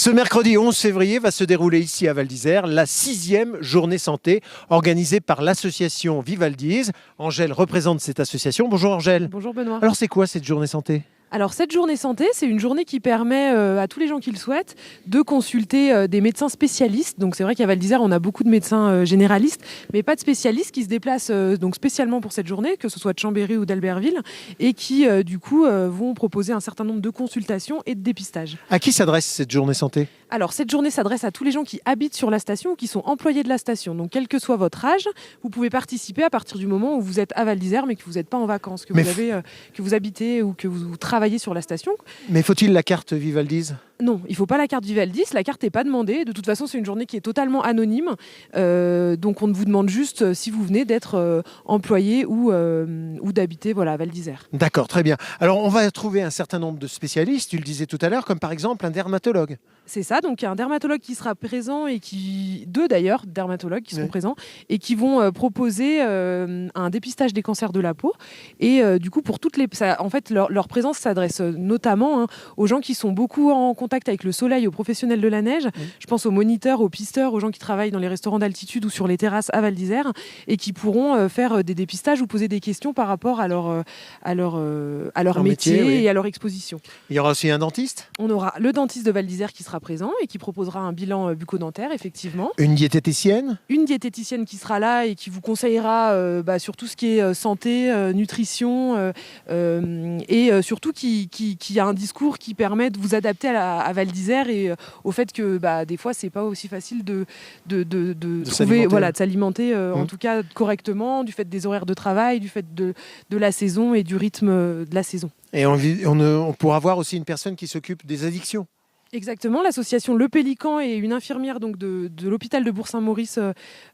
Ce mercredi 11 février va se dérouler ici à Val d'Isère la 6e journée santé organisée par l'association Vivaldise. Angèle représente cette association. Bonjour Angèle. Bonjour Benoît. Alors c'est quoi cette journée santé ? Alors cette journée santé, c'est une journée qui permet à tous les gens qui le souhaitent de consulter des médecins spécialistes. Donc c'est vrai qu'à Val d'Isère, on a beaucoup de médecins généralistes, mais pas de spécialistes qui se déplacent donc spécialement pour cette journée, que ce soit de Chambéry ou d'Albertville, et qui du coup vont proposer un certain nombre de consultations et de dépistages. À qui s'adresse cette journée santé ? Alors cette journée s'adresse à tous les gens qui habitent sur la station ou qui sont employés de la station. Donc quel que soit votre âge, vous pouvez participer à partir du moment où vous êtes à Val d'Isère mais que vous n'êtes pas en vacances, que vous habitez ou que vous travaillez sur la station. Mais faut-il la carte Vivaldise ? Non, il ne faut pas la carte Vivaldis, la carte n'est pas demandée. De toute façon, c'est une journée qui est totalement anonyme. Donc on vous demande juste si vous venez d'être employé ou d'habiter à Val d'Isère. D'accord, très bien. Alors on va trouver un certain nombre de spécialistes, tu le disais tout à l'heure, comme par exemple un dermatologue. C'est ça, donc il y a un dermatologue qui sera présent et deux d'ailleurs, dermatologues qui seront présents et qui vont proposer un dépistage des cancers de la peau. Et du coup, pour toutes en fait, leur présence s'adresse notamment aux gens qui sont beaucoup en contact avec le soleil, aux professionnels de la neige. Je pense aux moniteurs, aux pisteurs, aux gens qui travaillent dans les restaurants d'altitude ou sur les terrasses à Val d'Isère et qui pourront faire des dépistages ou poser des questions par rapport à leur métier et à leur exposition. Il y aura aussi un dentiste ? On aura le dentiste de Val d'Isère qui sera présent et qui proposera un bilan bucco-dentaire, effectivement. Une diététicienne ? Une diététicienne qui sera là et qui vous conseillera sur tout ce qui est santé, nutrition et surtout qui a un discours qui permet de vous adapter à Val d'Isère et au fait que des fois c'est pas aussi facile de trouver, de s'alimenter en tout cas correctement, du fait des horaires de travail, du fait de la saison et du rythme de la saison. Et on pourra voir aussi une personne qui s'occupe des addictions. Exactement, l'association Le Pélican et une infirmière donc de l'hôpital de Bourg-Saint-Maurice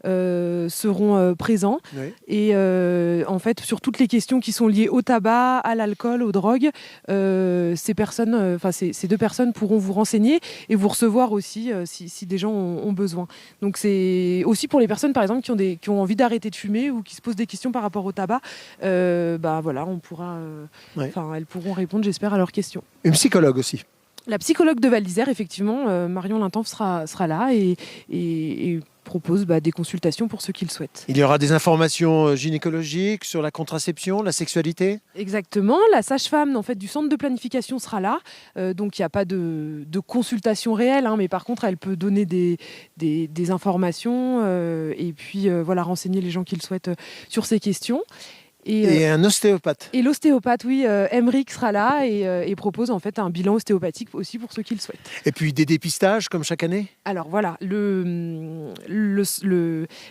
seront présents. Oui. Et en fait, sur toutes les questions qui sont liées au tabac, à l'alcool, aux drogues, ces deux personnes pourront vous renseigner et vous recevoir aussi si des gens ont besoin. Donc c'est aussi pour les personnes, par exemple, qui ont envie d'arrêter de fumer ou qui se posent des questions par rapport au tabac. On pourra, elles pourront répondre, j'espère, à leurs questions. Une psychologue aussi. La psychologue de Val d'Isère, effectivement, Marion Lintanf sera là et propose des consultations pour ceux qui le souhaitent. Il y aura des informations gynécologiques sur la contraception, la sexualité ? Exactement. La sage-femme en fait, du centre de planification sera là. Donc il n'y a pas de consultation réelle, mais par contre, elle peut donner des informations et puis renseigner les gens qui le souhaitent sur ces questions. Et un ostéopathe. Et l'ostéopathe, oui, Emeric sera là et propose en fait un bilan ostéopathique aussi pour ceux qui le souhaitent. Et puis des dépistages comme chaque année ? Alors voilà,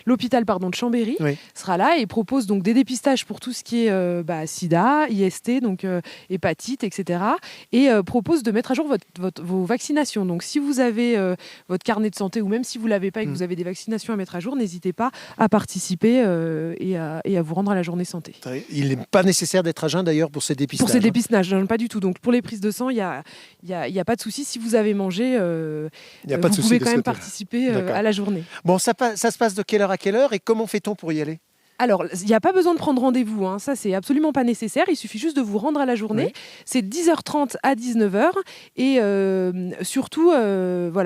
l'hôpital de Chambéry sera là et propose donc des dépistages pour tout ce qui est sida, IST, donc hépatite, etc. Et propose de mettre à jour vos vaccinations. Donc si vous avez votre carnet de santé ou même si vous ne l'avez pas et que vous avez des vaccinations à mettre à jour, n'hésitez pas à participer et à vous rendre à la journée santé. Il n'est pas nécessaire d'être à jeun d'ailleurs pour ces dépistages. Pour ces dépistages, pas du tout. Donc pour les prises de sang, il y a pas de souci. Si vous avez mangé, vous pouvez quand même participer à la journée. Bon, ça se passe de quelle heure à quelle heure et comment fait-on pour y aller ? Alors, il n'y a pas besoin de prendre rendez-vous, ça c'est absolument pas nécessaire, il suffit juste de vous rendre à la journée. Oui. C'est de 10h30 à 19h et surtout,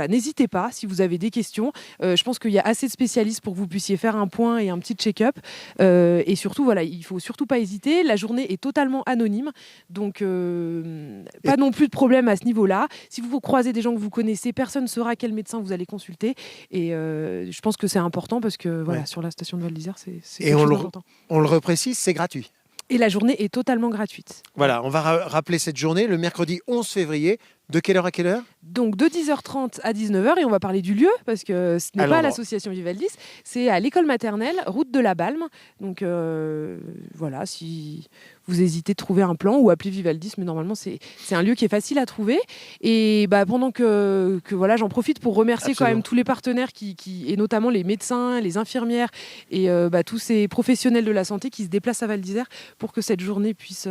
n'hésitez pas si vous avez des questions. Je pense qu'il y a assez de spécialistes pour que vous puissiez faire un point et un petit check-up. Et surtout, il ne faut surtout pas hésiter. La journée est totalement anonyme, donc pas non plus de problème à ce niveau-là. Si vous croisez des gens que vous connaissez, personne ne saura quel médecin vous allez consulter. Et je pense que c'est important parce que sur la station de Val d'Isère, c'est on le reprécise, c'est gratuit. Et la journée est totalement gratuite. Voilà, on va rappeler cette journée, le mercredi 11 février. De quelle heure à quelle heure ? Donc de 10h30 à 19h, et on va parler du lieu, parce que ce n'est pas à l'association Vivaldis, c'est à l'école maternelle, route de la Balme. Donc si vous hésitez de trouver un plan ou appeler Vivaldis, mais normalement c'est un lieu qui est facile à trouver. Et pendant que j'en profite pour remercier quand même tous les partenaires et notamment les médecins, les infirmières et tous ces professionnels de la santé qui se déplacent à Val d'Isère pour que cette journée puisse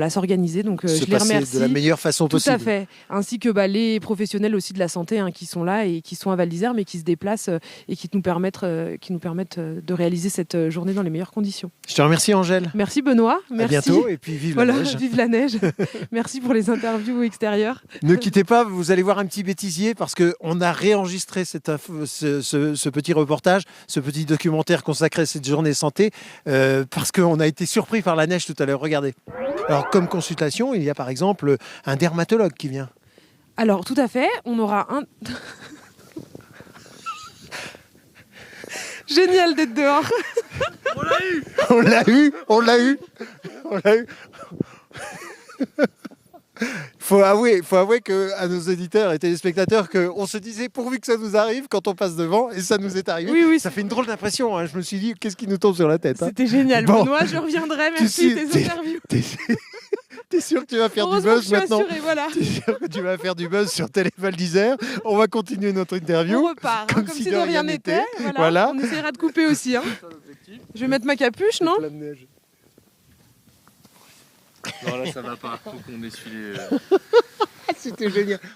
s'organiser. Donc je les remercie de la meilleure façon possible. Tout à fait. Ainsi que les professionnels aussi de la santé qui sont là et qui sont à Val d'Isère mais qui se déplacent et qui nous permettent de réaliser cette journée dans les meilleures conditions. Je te remercie. Merci Angèle. Merci Benoît. À Merci. bientôt et puis vive la neige. Vive la neige. Merci pour les interviews extérieures. Ne quittez pas, vous allez voir un petit bêtisier parce qu'on a réenregistré ce petit reportage, ce petit documentaire consacré à cette journée santé parce qu'on a été surpris par la neige tout à l'heure. Regardez. Alors comme consultation, il y a par exemple un dermatologue qui vient. Alors tout à fait, on aura un... Génial d'être dehors. On l'a eu. Faut avouer à nos auditeurs et téléspectateurs qu'on se disait pourvu que ça nous arrive quand on passe devant, et ça nous est arrivé. Oui, ça fait une drôle d'impression. Hein. Je me suis dit, qu'est-ce qui nous tombe sur la tête, hein. C'était génial. Bon. Benoît, je reviendrai. Merci tes interviews. T'es sûr que tu vas faire du Heureusement que buzz je suis maintenant assurée, voilà. T'es sûr que tu vas faire du buzz sur Télé Val d'Isère? On va continuer notre interview. On repart, hein, comme si de rien n'était. Voilà. On essaiera de couper aussi. Hein. Je vais mettre ma capuche, non? Non, là ça va pas, faut qu'on essuie les... C'était génial.